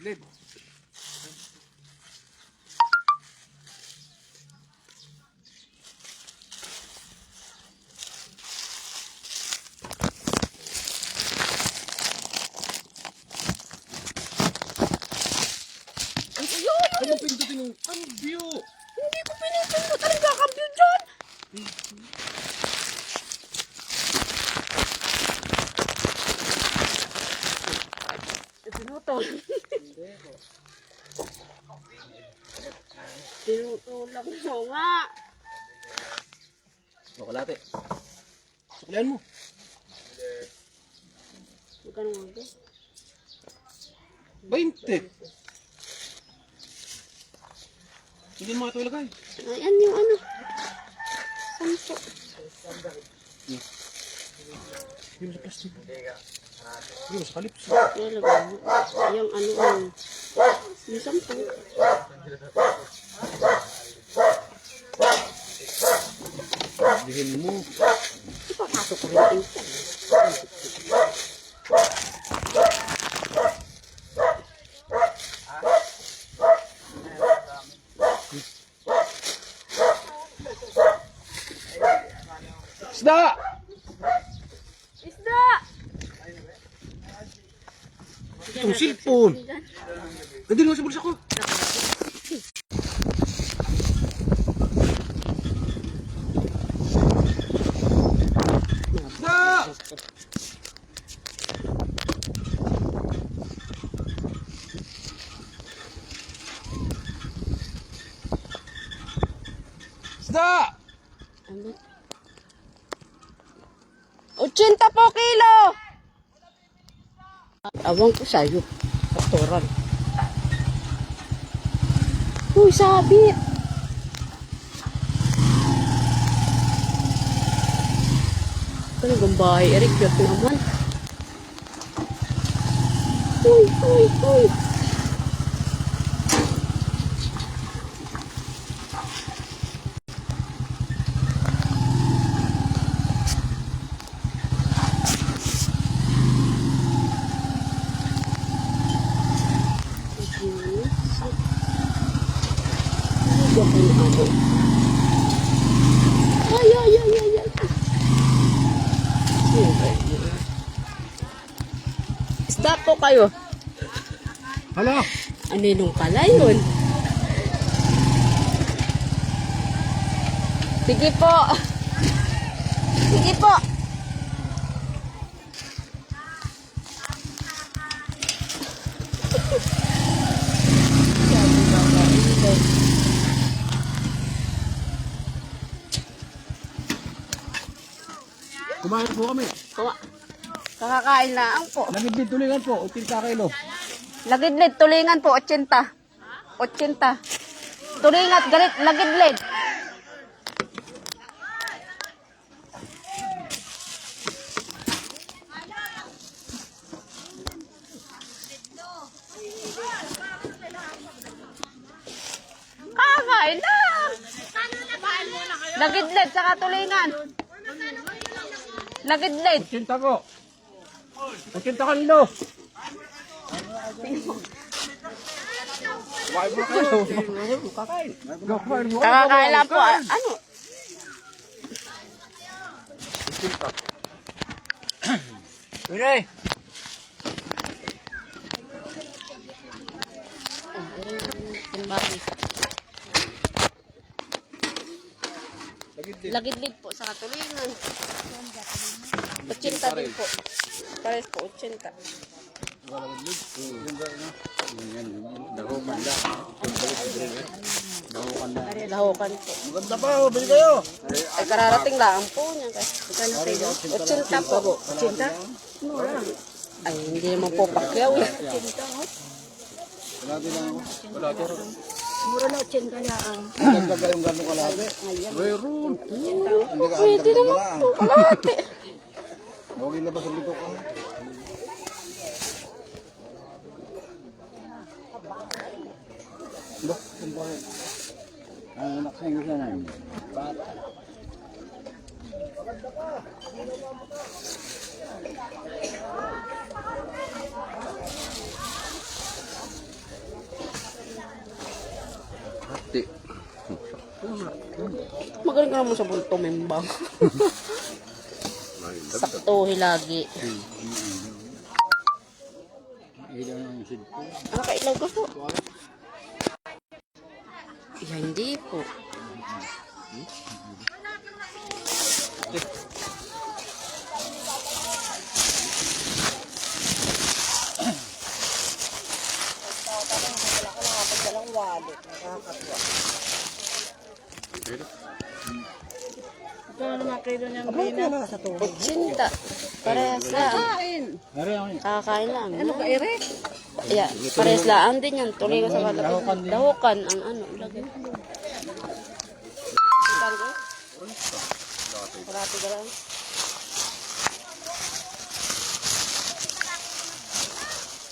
Lagid-lid. Ano pindutin yung cambio? Hindi ko pinipindot. Ano ba cambio dyan? Pinutol. Tinutulang mo nga. Kalate. Suklihan mo. Magkano nga ito? 20. Hindi mo ito ilagay. Ayan yung ano. Sampo. Hindi mo sa plastic. Hindi mo sa kalips. Ilagay mo. Yung ano ang. Yung sampo. Dihin mo. Ipapasok ko rin ito. Isda! Isda! Itong cellphone. Hindi lang sa bulsa ko. Isda! Isda! Ano? 80 po kilo! Awang ko sa'yo. Doktoral. Uy, sabit! Ano bang bahay? Eric, yun naman. Uy, uy, uy! Ay, ay, ay, ay, ay. Stop po kayo. Hala! Aninong pala yun? Sige po. Sige po. Kumain po kami. Kakakain lang po. Lagid-lid tulingan po. 80 kilo. Lagidlid, tulingan po, 80. 80. Tulingat, galit, lagidlid. Kakakain lang. Lagidlid, saka tulingan. Lagidlid. 80 po. 80 kilo. Kumain mo kayo. Kakain. Kakain mo. Kakakain lang po. Ano? Pwede. Lagidlid po sa katulingan. 80 din po. Pares po, 80. Lahukan po. Maganda pa. Bili kayo. Ay, kararating lang po niya. 80 po. 80? Mura. Ay, hindi naman po pakyaw. 80. Wala din lang ako. Wala din ako. Mura na 80 lang. Nagkaga yung gano'ng kalate. Meron. Pwede naman po. Kalate. Huwag ilabas ang bito ko. Ba, kung bakit? Ang anak sa inyo sana yun. Bata. ka naman sa bulto, membang. Saktuhi lagi. Ilaw ng cellphone. Nakailaw ka po. Hindi po. Utsinta. Parehas lang. Meron ako yun. Kakakain lang. Ano ka, Eric? Yeah, parehas lang din yan. Tuloy ko sa kalapit. Dahukan ang ano. Lagay. Parati ka lang.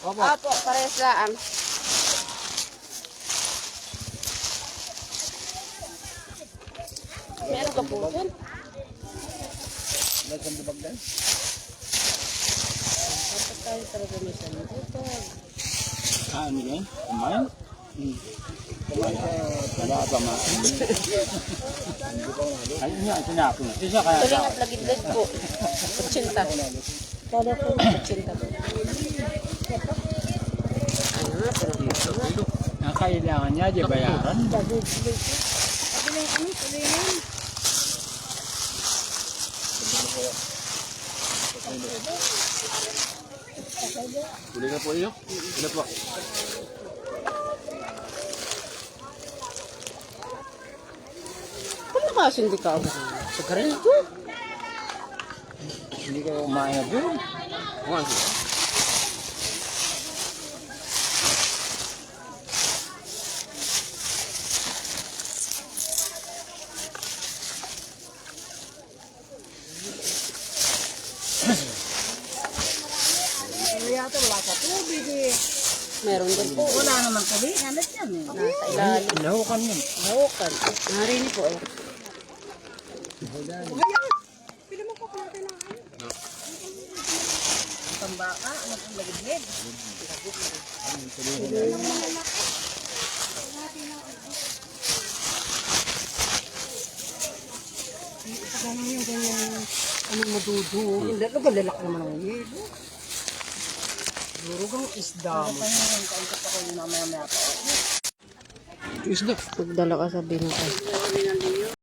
Apo, parehas lang. Meron ka po dyan. Lahat ang dubag dyan. Dapat tayo talaga may sandutan. Ano yan? Kumain? Wala pa ma. Ay, nga, sinapon. Isa kaya Tuling at lagid po. Kutsinta. Kada po, kutsinta po. Ano nga, pero ang kailangan niya, di bayaran. Huli na po iyo. Huli po. kung nakasindi ka ako sa garil ko. Hindi kayo kumain na doon. Kumain siya. Meron din po. Wala naman kami. Hanap yan eh. Nasa ilalim. Nahukan yun. Lahukan. Narinig po. Pambaka, ano pong lagid-lid. Ganun yung ganyan. Anong madudo. Hindi, nagalilak naman ang yelo. Durugang isda mo. Kaunti pa ko yung mamaya-maya pa. Isda. Magdala ka sa binakay.